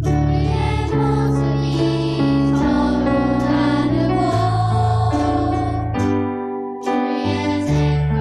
우리의 모습이 서로 다르고 우리의 생각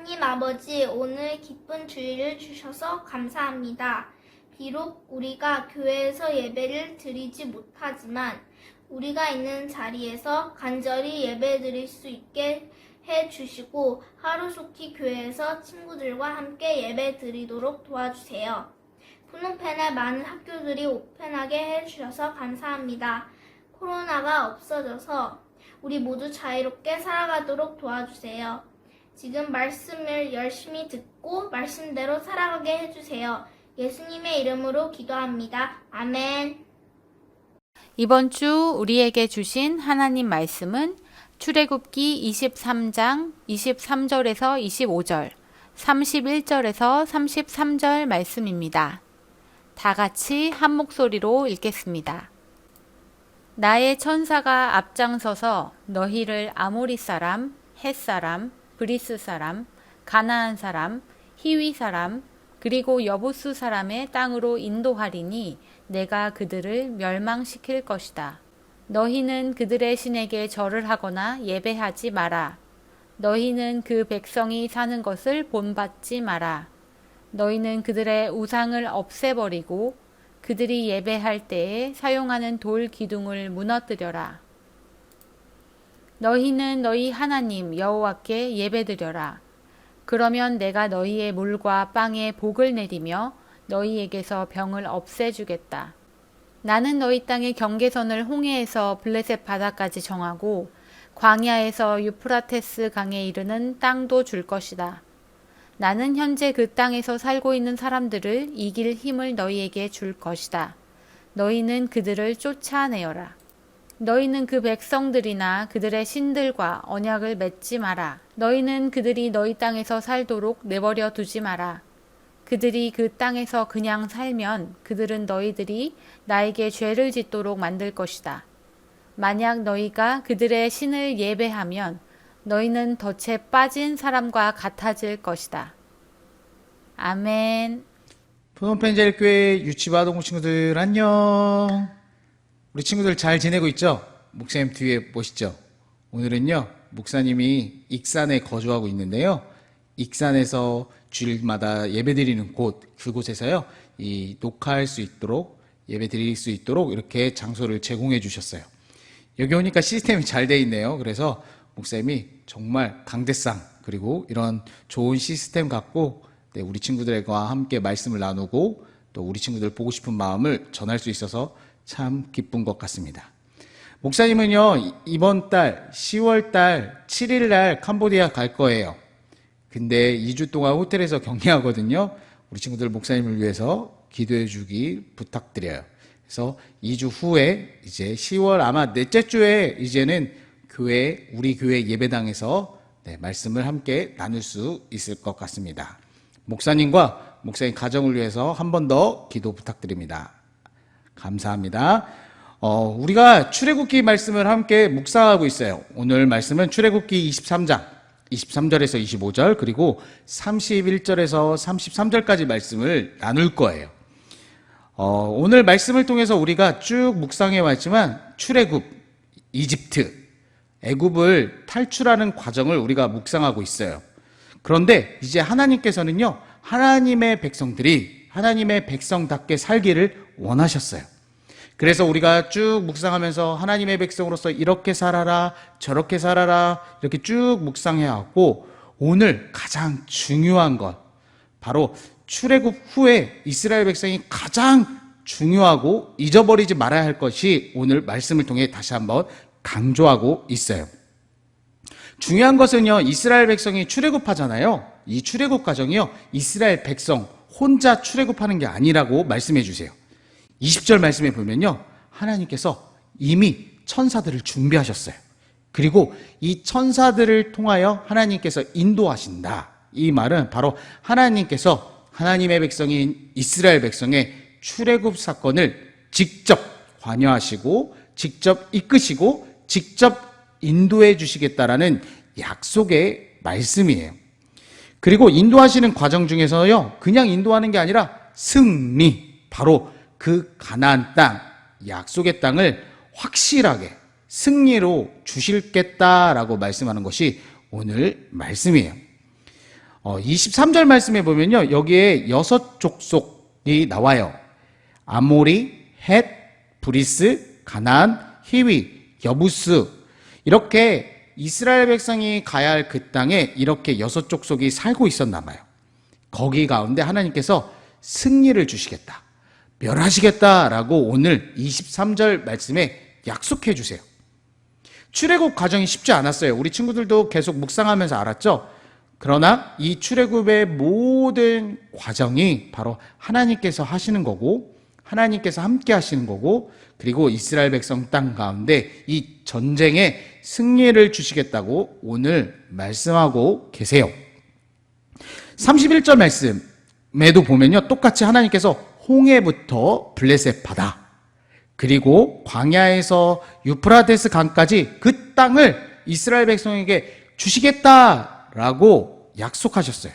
하나님 아버지, 오늘 기쁜 주일을 주셔서 감사합니다. 비록 우리가 교회에서 예배를 드리지 못하지만 우리가 있는 자리에서 간절히 예배 드릴 수 있게 해 주시고 하루속히 교회에서 친구들과 함께 예배 드리도록 도와주세요. 푸놈펜의 많은 학교들이 오픈하게 해 주셔서 감사합니다. 코로나가 없어져서 우리 모두 자유롭게 살아가도록 도와주세요. 지금 말씀을 열심히 듣고 말씀대로 살아가게 해주세요. 예수님의 이름으로 기도합니다. 아멘. 이번 주 우리에게 주신 하나님 말씀은 출애굽기 23장 23절에서 25절, 31절에서 33절 말씀입니다. 다 같이 한 목소리로 읽겠습니다. 나의 천사가 앞장서서 너희를 아모리 사람, 헷 사람, 브리스 사람, 가나안 사람, 히위 사람, 그리고 여부수 사람의 땅으로 인도하리니 내가 그들을 멸망시킬 것이다. 너희는 그들의 신에게 절을 하거나 예배하지 마라. 너희는 그 백성이 사는 것을 본받지 마라. 너희는 그들의 우상을 없애버리고 그들이 예배할 때에 사용하는 돌 기둥을 무너뜨려라. 너희는 너희 하나님 여호와께 예배드려라. 그러면 내가 너희의 물과 빵에 복을 내리며 너희에게서 병을 없애주겠다. 나는 너희 땅의 경계선을 홍해에서 블레셋 바다까지 정하고 광야에서 유프라테스 강에 이르는 땅도 줄 것이다. 나는 현재 그 땅에서 살고 있는 사람들을 이길 힘을 너희에게 줄 것이다. 너희는 그들을 쫓아내어라. 너희는 그 백성들이나 그들의 신들과 언약을 맺지 마라. 너희는 그들이 너희 땅에서 살도록 내버려 두지 마라. 그들이 그 땅에서 그냥 살면 그들은 너희들이 나에게 죄를 짓도록 만들 것이다. 만약 너희가 그들의 신을 예배하면 너희는 덫에 빠진 사람과 같아질 것이다. 아멘. 푸놈펜 제일교회 유치부 동무 친구들 안녕. 우리 친구들 잘 지내고 있죠? 목사님 뒤에 보시죠. 오늘은요 목사님이 익산에 거주하고 있는데요, 익산에서 주일마다 예배드리는 곳, 그곳에서요 이 녹화할 수 있도록, 예배 드릴 수 있도록 이렇게 장소를 제공해 주셨어요. 여기 오니까 시스템이 잘 돼 있네요. 그래서 목사님이 정말 강대상, 그리고 이런 좋은 시스템 갖고 우리 친구들과 함께 말씀을 나누고 또 우리 친구들 보고 싶은 마음을 전할 수 있어서 참 기쁜 것 같습니다. 목사님은요 이번 달 10월 달 7일 날 캄보디아 갈 거예요. 근데 2주 동안 호텔에서 격리하거든요. 우리 친구들 목사님을 위해서 기도해 주기 부탁드려요. 그래서 2주 후에 이제 10월 아마 넷째 주에 이제는 교회, 우리 교회 예배당에서 말씀을 함께 나눌 수 있을 것 같습니다. 목사님과 목사님 가정을 위해서 한 번 더 기도 부탁드립니다. 감사합니다. 우리가 출애굽기 말씀을 함께 묵상하고 있어요. 오늘 말씀은 출애굽기 23장 23절에서 25절 그리고 31절에서 33절까지 말씀을 나눌 거예요. 오늘 말씀을 통해서 우리가 쭉 묵상해 왔지만 출애굽, 이집트, 애굽을 탈출하는 과정을 우리가 묵상하고 있어요. 그런데 이제 하나님께서는요 하나님의 백성들이 하나님의 백성답게 살기를 원하셨어요. 그래서 우리가 쭉 묵상하면서 하나님의 백성으로서 이렇게 살아라, 저렇게 살아라 이렇게 쭉 묵상해왔고, 오늘 가장 중요한 것, 바로 출애굽 후에 이스라엘 백성이 가장 중요하고 잊어버리지 말아야 할 것이 오늘 말씀을 통해 다시 한번 강조하고 있어요. 중요한 것은요, 이스라엘 백성이 출애굽하잖아요. 이 출애굽 과정이요 이스라엘 백성 혼자 출애굽하는 게 아니라고 말씀해 주세요. 20절 말씀에 보면요 하나님께서 이미 천사들을 준비하셨어요. 그리고 이 천사들을 통하여 하나님께서 인도하신다. 이 말은 바로 하나님께서 하나님의 백성인 이스라엘 백성의 출애굽 사건을 직접 관여하시고 직접 이끄시고 직접 인도해 주시겠다라는 약속의 말씀이에요. 그리고 인도하시는 과정 중에서요 그냥 인도하는 게 아니라 승리, 바로 그 가나안 땅, 약속의 땅을 확실하게 승리로 주시겠다라고 말씀하는 것이 오늘 말씀이에요. 23절 말씀에 보면요. 여기에 6족속이 나와요. 아모리, 헷, 브리스, 가나안, 히위, 여부스. 이렇게 이스라엘 백성이 가야 할 그 땅에 이렇게 6족속이 살고 있었나 봐요. 거기 가운데 하나님께서 승리를 주시겠다, 멸하시겠다라고 오늘 23절 말씀에 약속해 주세요. 출애굽 과정이 쉽지 않았어요. 우리 친구들도 계속 묵상하면서 알았죠? 그러나 이 출애굽의 모든 과정이 바로 하나님께서 하시는 거고, 하나님께서 함께 하시는 거고, 그리고 이스라엘 백성 땅 가운데 이 전쟁에 승리를 주시겠다고 오늘 말씀하고 계세요. 31절 말씀에도 보면요, 똑같이 하나님께서 홍해부터 블레셋 바다, 그리고 광야에서 유프라테스 강까지 그 땅을 이스라엘 백성에게 주시겠다라고 약속하셨어요.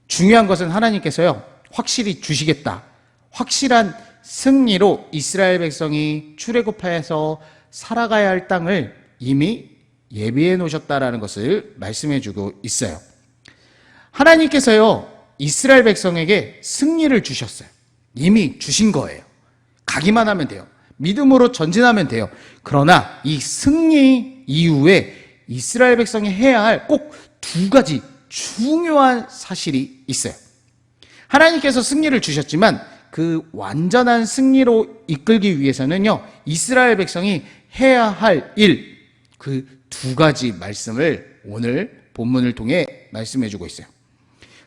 중요한 것은 하나님께서요, 확실히 주시겠다, 확실한 승리로 이스라엘 백성이 출애굽해서 살아가야 할 땅을 이미 예비해 놓으셨다라는 것을 말씀해 주고 있어요. 하나님께서요, 이스라엘 백성에게 승리를 주셨어요. 이미 주신 거예요. 가기만 하면 돼요. 믿음으로 전진하면 돼요. 그러나 이 승리 이후에 이스라엘 백성이 해야 할 꼭 2가지 중요한 사실이 있어요. 하나님께서 승리를 주셨지만 그 완전한 승리로 이끌기 위해서는요, 이스라엘 백성이 해야 할 일, 그 2가지 말씀을 오늘 본문을 통해 말씀해 주고 있어요.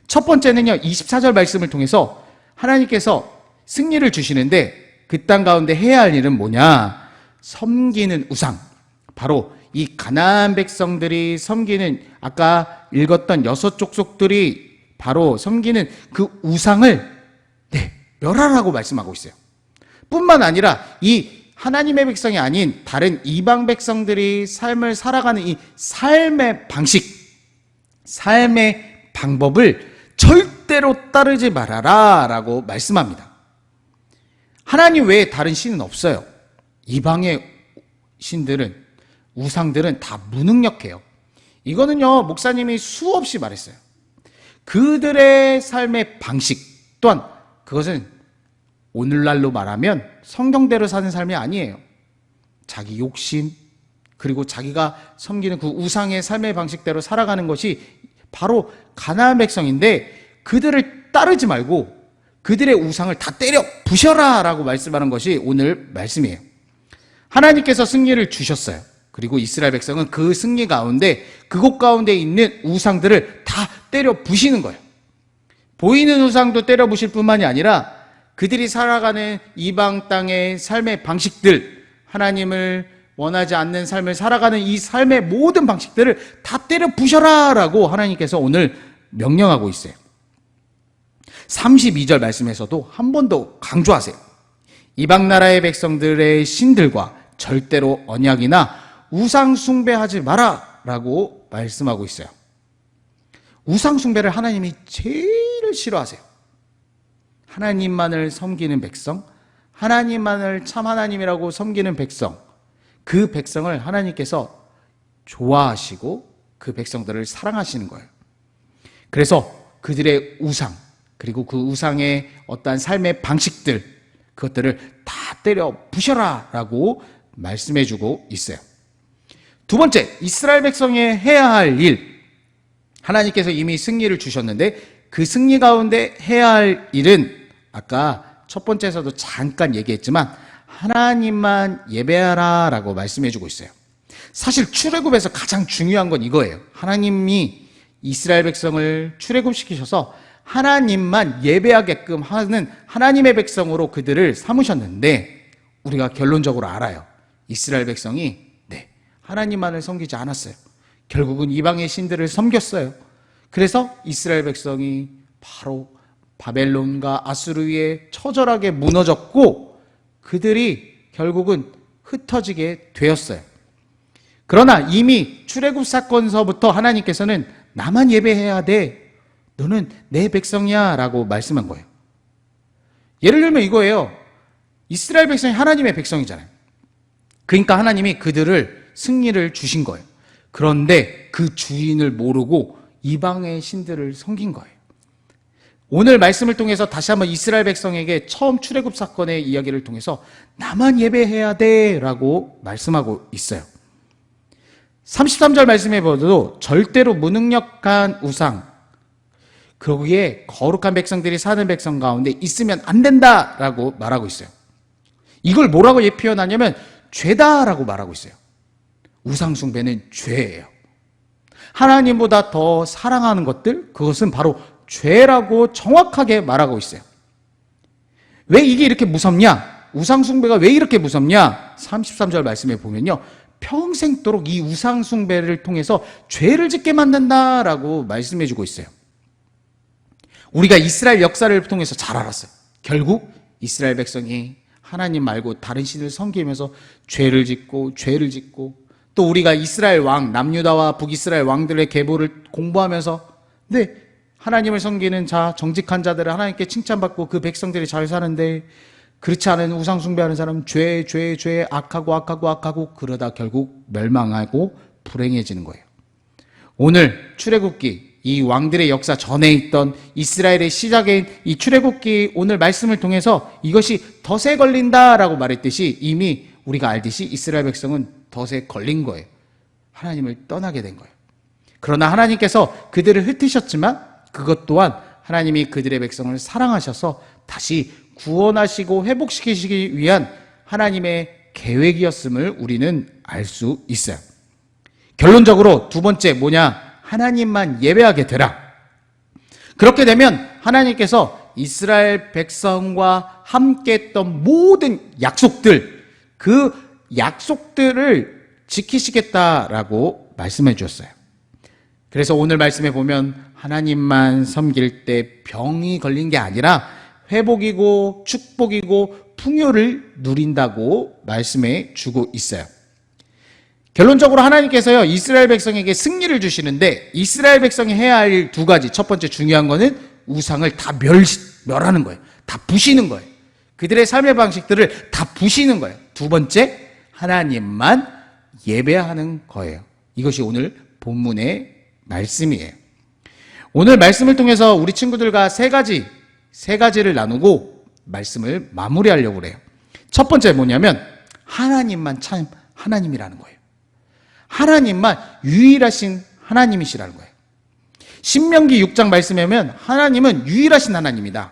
첫 번째는요, 24절 말씀을 통해서 하나님께서 승리를 주시는데 그 땅 가운데 해야 할 일은 뭐냐? 섬기는 우상. 바로 이 가나안 백성들이 섬기는, 아까 읽었던 6족속들이 바로 섬기는 그 우상을 멸하라고 말씀하고 있어요. 뿐만 아니라 이 하나님의 백성이 아닌 다른 이방 백성들이 삶을 살아가는 이 삶의 방식, 삶의 방법을 절대로 따르지 말아라 라고 말씀합니다. 하나님 외에 다른 신은 없어요. 이방의 신들은, 우상들은 다 무능력해요. 이거는요, 목사님이 수없이 말했어요. 그들의 삶의 방식 또한 그것은 오늘날로 말하면 성경대로 사는 삶이 아니에요. 자기 욕심, 그리고 자기가 섬기는 그 우상의 삶의 방식대로 살아가는 것이 바로 가나안 백성인데, 그들을 따르지 말고 그들의 우상을 다 때려 부셔라 라고 말씀하는 것이 오늘 말씀이에요. 하나님께서 승리를 주셨어요. 그리고 이스라엘 백성은 그 승리 가운데, 그곳 가운데 있는 우상들을 다 때려 부시는 거예요. 보이는 우상도 때려 부실 뿐만이 아니라 그들이 살아가는 이방 땅의 삶의 방식들, 하나님을 원하지 않는 삶을 살아가는 이 삶의 모든 방식들을 다 때려 부셔라 라고 하나님께서 오늘 명령하고 있어요. 32절 말씀에서도 한 번 더 강조하세요. 이방 나라의 백성들의 신들과 절대로 언약이나 우상 숭배하지 마라 라고 말씀하고 있어요. 우상 숭배를 하나님이 제일 싫어하세요. 하나님만을 섬기는 백성, 하나님만을 참 하나님이라고 섬기는 백성, 그 백성을 하나님께서 좋아하시고 그 백성들을 사랑하시는 거예요. 그래서 그들의 우상, 그리고 그 우상의 어떠한 삶의 방식들, 그것들을 다 때려 부셔라 라고 말씀해 주고 있어요. 2번째, 이스라엘 백성이 해야 할 일, 하나님께서 이미 승리를 주셨는데 그 승리 가운데 해야 할 일은 아까 첫 번째에서도 잠깐 얘기했지만 하나님만 예배하라 라고 말씀해 주고 있어요. 사실 출애굽에서 가장 중요한 건 이거예요. 하나님이 이스라엘 백성을 출애굽시키셔서 하나님만 예배하게끔 하는 하나님의 백성으로 그들을 삼으셨는데, 우리가 결론적으로 알아요. 이스라엘 백성이 하나님만을 섬기지 않았어요. 결국은 이방의 신들을 섬겼어요. 그래서 이스라엘 백성이 바로 바벨론과 아수르에 처절하게 무너졌고 그들이 결국은 흩어지게 되었어요. 그러나 이미 출애굽 사건서부터 하나님께서는 나만 예배해야 돼, 너는 내 백성이야 라고 말씀한 거예요. 예를 들면 이거예요. 이스라엘 백성이 하나님의 백성이잖아요. 그러니까 하나님이 그들을 승리를 주신 거예요. 그런데 그 주인을 모르고 이방의 신들을 섬긴 거예요. 오늘 말씀을 통해서 다시 한번 이스라엘 백성에게 처음 출애굽 사건의 이야기를 통해서 나만 예배해야 돼 라고 말씀하고 있어요. 33절 말씀해 보도 절대로 무능력한 우상, 거기에 거룩한 백성들이 사는 백성 가운데 있으면 안 된다라고 말하고 있어요. 이걸 뭐라고 표현하냐면 죄다라고 말하고 있어요. 우상 숭배는 죄예요. 하나님보다 더 사랑하는 것들, 그것은 바로 죄라고 정확하게 말하고 있어요. 왜 이게 이렇게 무섭냐? 우상 숭배가 왜 이렇게 무섭냐? 33절 말씀에 보면요, 평생도록 이 우상 숭배를 통해서 죄를 짓게 만든다라고 말씀해 주고 있어요. 우리가 이스라엘 역사를 통해서 잘 알았어요. 결국 이스라엘 백성이 하나님 말고 다른 신을 섬기면서 죄를 짓고 또 우리가 이스라엘 왕, 남유다와 북이스라엘 왕들의 계보를 공부하면서 하나님을 섬기는 자, 정직한 자들은 하나님께 칭찬받고 그 백성들이 잘 사는데, 그렇지 않은 우상 숭배하는 사람은 죄, 악하고 그러다 결국 멸망하고 불행해지는 거예요. 오늘 출애굽기, 이 왕들의 역사 전에 있던 이스라엘의 시작인 이 출애굽기 오늘 말씀을 통해서 이것이 덫에 걸린다라고 말했듯이 이미 우리가 알듯이 이스라엘 백성은 덫에 걸린 거예요. 하나님을 떠나게 된 거예요. 그러나 하나님께서 그들을 흩으셨지만 그것 또한 하나님이 그들의 백성을 사랑하셔서 다시 구원하시고 회복시키시기 위한 하나님의 계획이었음을 우리는 알 수 있어요. 결론적으로 두 번째 뭐냐? 하나님만 예배하게 되라. 그렇게 되면 하나님께서 이스라엘 백성과 함께 했던 모든 약속들, 그 약속들을 지키시겠다라고 말씀해 주셨어요. 그래서 오늘 말씀에 보면 하나님만 섬길 때 병이 걸린 게 아니라 회복이고 축복이고 풍요를 누린다고 말씀해 주고 있어요. 결론적으로 하나님께서요, 이스라엘 백성에게 승리를 주시는데 이스라엘 백성이 해야 할 두 가지, 첫 번째 중요한 거는 우상을 다 멸하는 거예요. 다 부시는 거예요. 그들의 삶의 방식들을 다 부시는 거예요. 두 번째, 하나님만 예배하는 거예요. 이것이 오늘 본문의 말씀이에요. 오늘 말씀을 통해서 우리 친구들과 세 가지를 나누고 말씀을 마무리하려고 그래요. 첫 번째 뭐냐면 하나님만 참 하나님이라는 거예요. 하나님만 유일하신 하나님이시라는 거예요. 신명기 6장 말씀에 보면 하나님은 유일하신 하나님이다.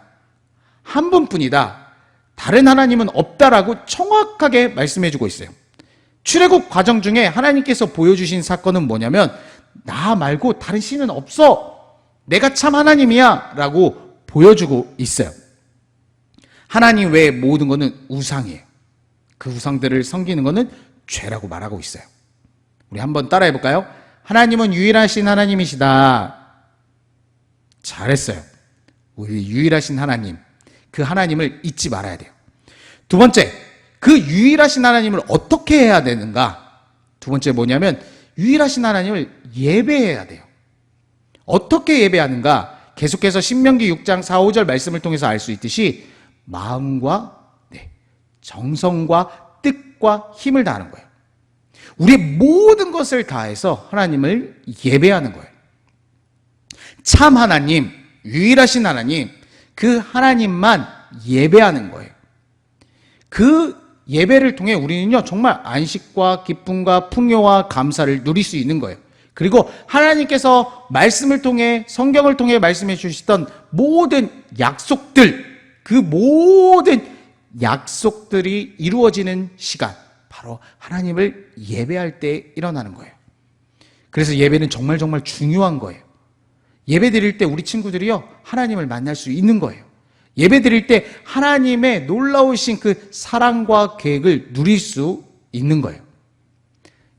한 분뿐이다. 다른 하나님은 없다라고 정확하게 말씀해 주고 있어요. 출애굽 과정 중에 하나님께서 보여주신 사건은 뭐냐면 나 말고 다른 신은 없어. 내가 참 하나님이야 라고 보여주고 있어요. 하나님 외의 모든 것은 우상이에요. 그 우상들을 섬기는 것은 죄라고 말하고 있어요. 우리 한번 따라해 볼까요? 하나님은 유일하신 하나님이시다. 잘했어요. 우리 유일하신 하나님, 그 하나님을 잊지 말아야 돼요. 두 번째, 그 유일하신 하나님을 어떻게 해야 되는가? 두 번째 뭐냐면 유일하신 하나님을 예배해야 돼요. 어떻게 예배하는가? 계속해서 신명기 6장 4, 5절 말씀을 통해서 알 수 있듯이 마음과 정성과 뜻과 힘을 다하는 거예요. 우리의 모든 것을 다해서 하나님을 예배하는 거예요. 참 하나님, 유일하신 하나님, 그 하나님만 예배하는 거예요. 그 예배를 통해 우리는요, 정말 안식과 기쁨과 풍요와 감사를 누릴 수 있는 거예요. 그리고 하나님께서 말씀을 통해, 성경을 통해 말씀해 주시던 모든 약속들, 그 모든 약속들이 이루어지는 시간, 바로 하나님을 예배할 때 일어나는 거예요. 그래서 예배는 정말 중요한 거예요. 예배 드릴 때 우리 친구들이요, 하나님을 만날 수 있는 거예요. 예배 드릴 때 하나님의 놀라우신 그 사랑과 계획을 누릴 수 있는 거예요.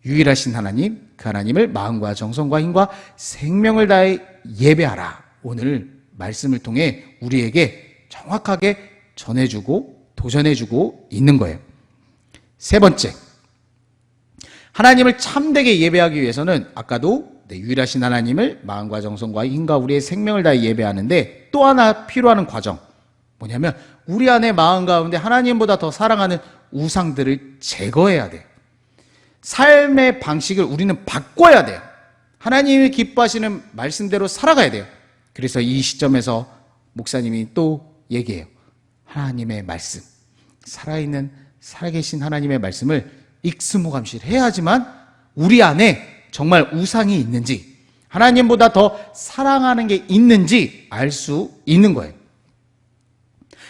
유일하신 하나님, 그 하나님을 마음과 정성과 힘과 생명을 다해 예배하라. 오늘 말씀을 통해 우리에게 정확하게 전해주고 도전해주고 있는 거예요. 세 번째, 하나님을 참되게 예배하기 위해서는 아까도 유일하신 하나님을 마음과 정성과 힘과 우리의 생명을 다해 예배하는데 또 하나 필요한 과정, 뭐냐면 우리 안에 마음 가운데 하나님보다 더 사랑하는 우상들을 제거해야 돼요. 삶의 방식을 우리는 바꿔야 돼요. 하나님이 기뻐하시는 말씀대로 살아가야 돼요. 그래서 이 시점에서 목사님이 또 얘기해요. 하나님의 말씀, 살아있는 살아계신 하나님의 말씀을 익스무감실해야지만 우리 안에 정말 우상이 있는지, 하나님보다 더 사랑하는 게 있는지 알 수 있는 거예요.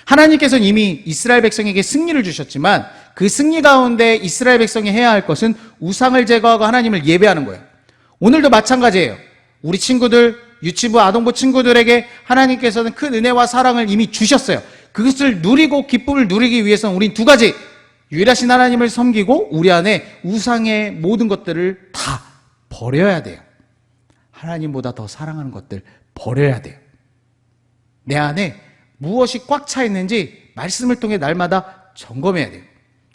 하나님께서는 이미 이스라엘 백성에게 승리를 주셨지만 그 승리 가운데 이스라엘 백성이 해야 할 것은 우상을 제거하고 하나님을 예배하는 거예요. 오늘도 마찬가지예요. 우리 친구들, 유치부, 아동부 친구들에게 하나님께서는 큰 은혜와 사랑을 이미 주셨어요. 그것을 누리고 기쁨을 누리기 위해서는 우린 두 가지, 유일하신 하나님을 섬기고 우리 안에 우상의 모든 것들을 다 버려야 돼요. 하나님보다 더 사랑하는 것들 버려야 돼요. 내 안에 무엇이 꽉 차 있는지 말씀을 통해 날마다 점검해야 돼요.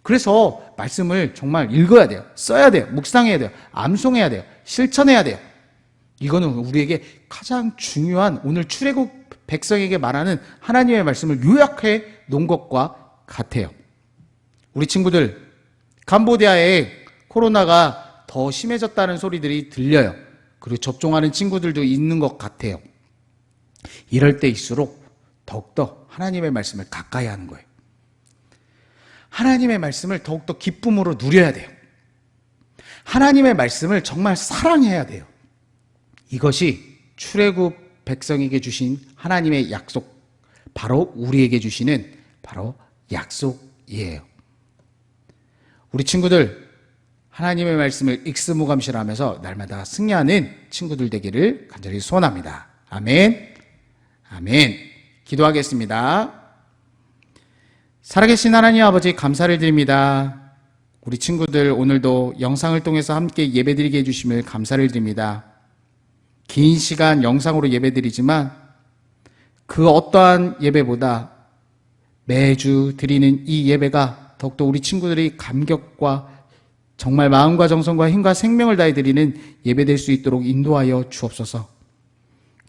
그래서 말씀을 정말 읽어야 돼요. 써야 돼요. 묵상해야 돼요. 암송해야 돼요. 실천해야 돼요. 이거는 우리에게 가장 중요한, 오늘 출애굽 백성에게 말하는 하나님의 말씀을 요약해 놓은 것과 같아요. 우리 친구들, 캄보디아에 코로나가 더 심해졌다는 소리들이 들려요. 그리고 접종하는 친구들도 있는 것 같아요. 이럴 때일수록 더욱더 하나님의 말씀을 가까이 하는 거예요. 하나님의 말씀을 더욱더 기쁨으로 누려야 돼요. 하나님의 말씀을 정말 사랑해야 돼요. 이것이 출애굽 백성에게 주신 하나님의 약속, 바로 우리에게 주시는 바로 약속이에요. 우리 친구들, 하나님의 말씀을 익스무감실하면서 날마다 승리하는 친구들 되기를 간절히 소원합니다. 아멘. 아멘. 기도하겠습니다. 살아계신 하나님 아버지, 감사를 드립니다. 우리 친구들 오늘도 영상을 통해서 함께 예배드리게 해주심을 감사를 드립니다. 긴 시간 영상으로 예배드리지만 그 어떠한 예배보다 매주 드리는 이 예배가 더욱더 우리 친구들이 감격과 정말 마음과 정성과 힘과 생명을 다해 드리는 예배될 수 있도록 인도하여 주옵소서.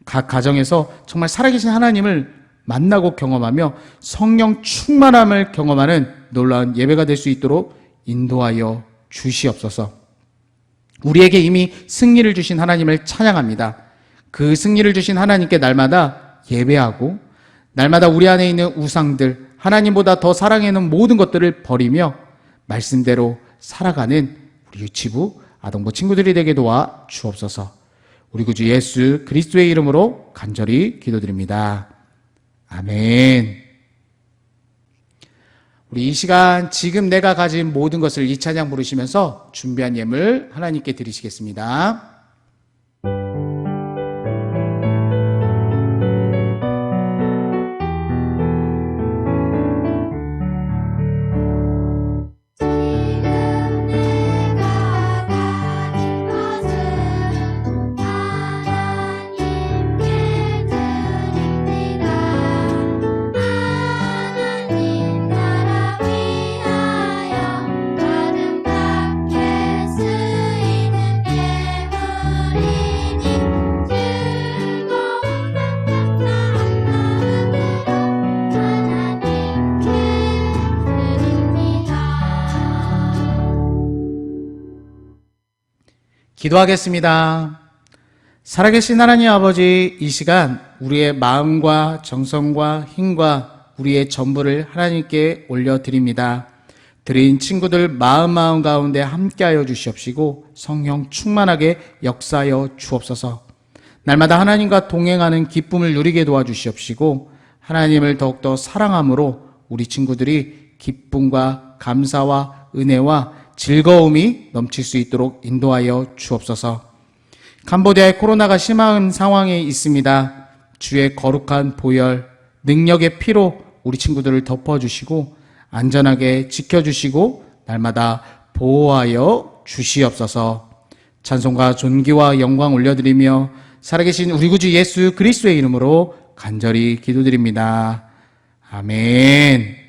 각 가정에서 정말 살아계신 하나님을 만나고 경험하며 성령 충만함을 경험하는 놀라운 예배가 될 수 있도록 인도하여 주시옵소서. 우리에게 이미 승리를 주신 하나님을 찬양합니다. 그 승리를 주신 하나님께 날마다 예배하고 날마다 우리 안에 있는 우상들, 하나님보다 더 사랑하는 모든 것들을 버리며 말씀대로 살아가는 우리 유치부, 아동부 친구들이 되게 도와 주옵소서. 우리 구주 예수 그리스도의 이름으로 간절히 기도드립니다. 아멘. 우리 이 시간 지금 내가 가진 모든 것을 이 찬양 부르시면서 준비한 예물 하나님께 드리시겠습니다. 기도하겠습니다. 살아계신 하나님 아버지, 이 시간 우리의 마음과 정성과 힘과 우리의 전부를 하나님께 올려드립니다. 드린 친구들 마음 가운데 함께하여 주시옵시고 성령 충만하게 역사하여 주옵소서. 날마다 하나님과 동행하는 기쁨을 누리게 도와주시옵시고 하나님을 더욱더 사랑함으로 우리 친구들이 기쁨과 감사와 은혜와 즐거움이 넘칠 수 있도록 인도하여 주옵소서. 캄보디아의 코로나가 심한 상황에 있습니다. 주의 거룩한 보혈, 능력의 피로 우리 친구들을 덮어주시고 안전하게 지켜주시고 날마다 보호하여 주시옵소서. 찬송과 존귀와 영광 올려드리며 살아계신 우리 구주 예수 그리스도의 이름으로 간절히 기도드립니다. 아멘.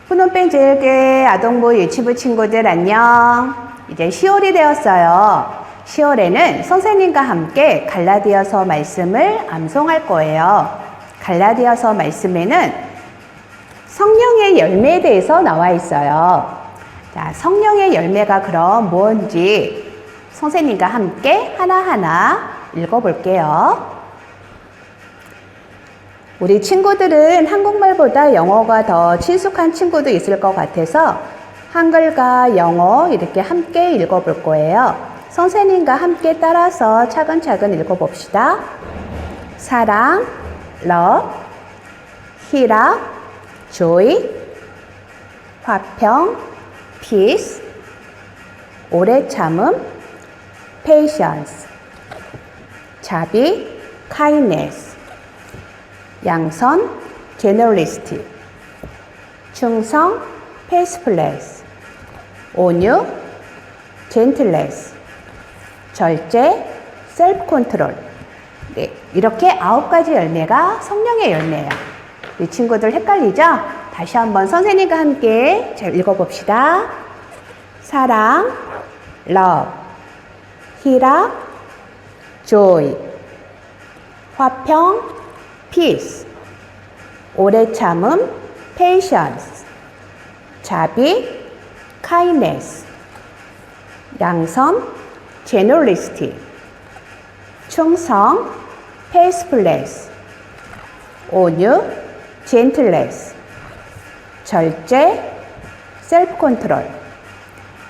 푸놈펜 제일교회 아동부 유치부 친구들 안녕. 이제 10월이 되었어요. 10월에는 선생님과 함께 갈라디아서 말씀을 암송할 거예요. 갈라디아서 말씀에는 성령의 열매에 대해서 나와 있어요. 자, 성령의 열매가 그럼 뭔지 선생님과 함께 하나하나 읽어볼게요. 우리 친구들은 한국말보다 영어가 더 친숙한 친구도 있을 것 같아서 한글과 영어 이렇게 함께 읽어볼 거예요. 선생님과 함께 따라서 차근차근 읽어봅시다. 사랑, love, 희락, joy, 화평, peace, 오래 참음, patience, 자비, kindness, 양선, generosity, 충성, faithfulness, 온유, gentleness, 절제, self-control. 네, 이렇게 9가지 열매가 성령의 열매예요. 이 친구들 헷갈리죠? 다시 한번 선생님과 함께 잘 읽어봅시다. 사랑, love, 희락, joy, 화평, peace, 오래 참음, patience, 자비, kindness, 양선, generosity, 충성, faithfulness, 온유, gentleness, 절제, self-control.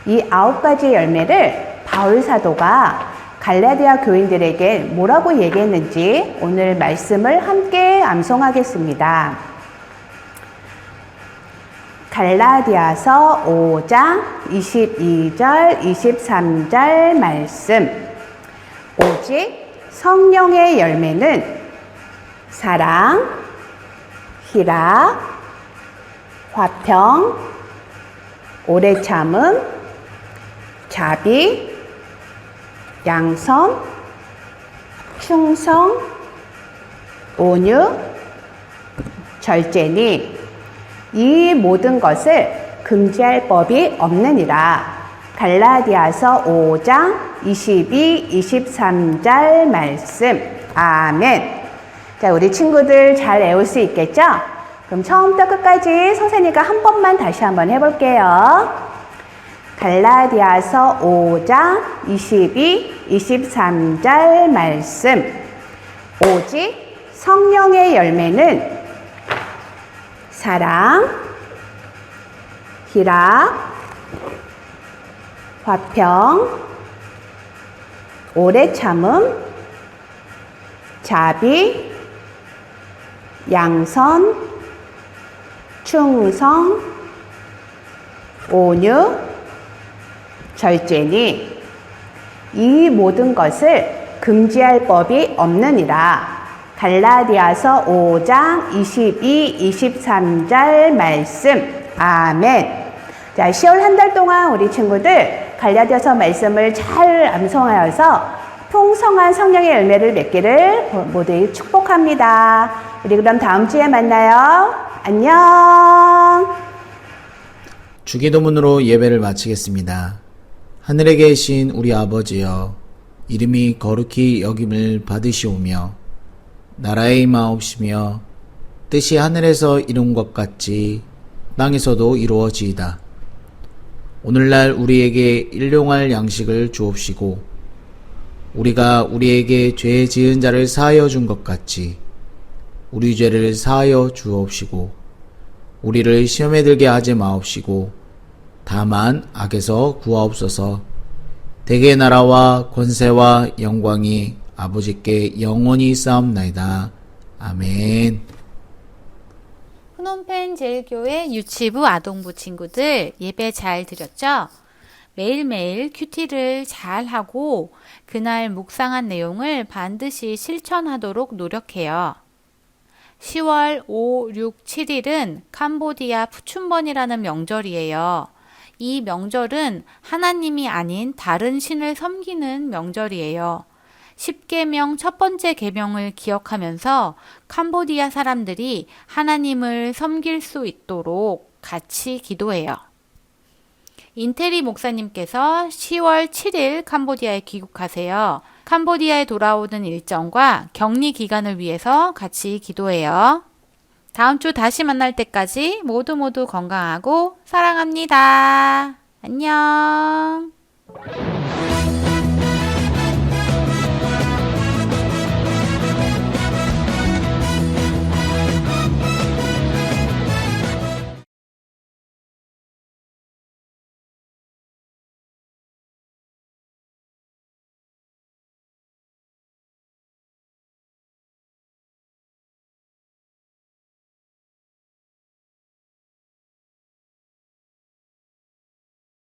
이 9가지 열매를 바울 사도가 갈라디아 교인들에게 뭐라고 얘기했는지 오늘 말씀을 함께 암송하겠습니다. 갈라디아서 5장 22절 23절 말씀. 오직 성령의 열매는 사랑, 희락, 화평, 오래 참음, 자비, 양선, 충성, 온유, 절제니 이 모든 것을 금지할 법이 없느니라. 갈라디아서 5장 22, 23절 말씀. 아멘. 자, 우리 친구들 잘 외울 수 있겠죠? 그럼 처음부터 끝까지 선생님과 한 번만 다시 한번 해볼게요. 갈라디아서 5장 22, 23절 말씀. 오직 성령의 열매는 사랑, 희락, 화평, 오래 참음, 자비, 양선, 충성, 온유, 절제니 이 모든 것을 금지할 법이 없느니라. 갈라디아서 5장 22, 23절 말씀. 아멘. 자, 10월 한 달 동안 우리 친구들 갈라디아서 말씀을 잘 암송하여서 풍성한 성령의 열매를 맺기를 모두 축복합니다. 우리 그럼 다음 주에 만나요. 안녕. 주기도문으로 예배를 마치겠습니다. 하늘에 계신 우리 아버지여, 이름이 거룩히 여김을 받으시오며 나라의 임하옵시며 뜻이 하늘에서 이룬 것 같이 땅에서도 이루어지이다. 오늘날 우리에게 일용할 양식을 주옵시고 우리가 우리에게 죄 지은 자를 사하여 준 것 같이 우리 죄를 사하여 주옵시고 우리를 시험에 들게 하지 마옵시고 다만 악에서 구하옵소서. 대개 나라와 권세와 영광이 아버지께 영원히 쌓옵나이다. 아멘. 프놈펜 제일교회 유치부 아동부 친구들 예배 잘 드렸죠? 매일매일 큐티를 잘 하고 그날 묵상한 내용을 반드시 실천하도록 노력해요. 10월 5, 6, 7일은 캄보디아 푸춘번이라는 명절이에요. 이 명절은 하나님이 아닌 다른 신을 섬기는 명절이에요. 10계명 첫 번째 계명을 기억하면서 캄보디아 사람들이 하나님을 섬길 수 있도록 같이 기도해요. 인테리 목사님께서 10월 7일 캄보디아에 귀국하세요. 캄보디아에 돌아오는 일정과 격리 기간을 위해서 같이 기도해요. 다음 주 다시 만날 때까지 모두 모두 건강하고 사랑합니다. 안녕.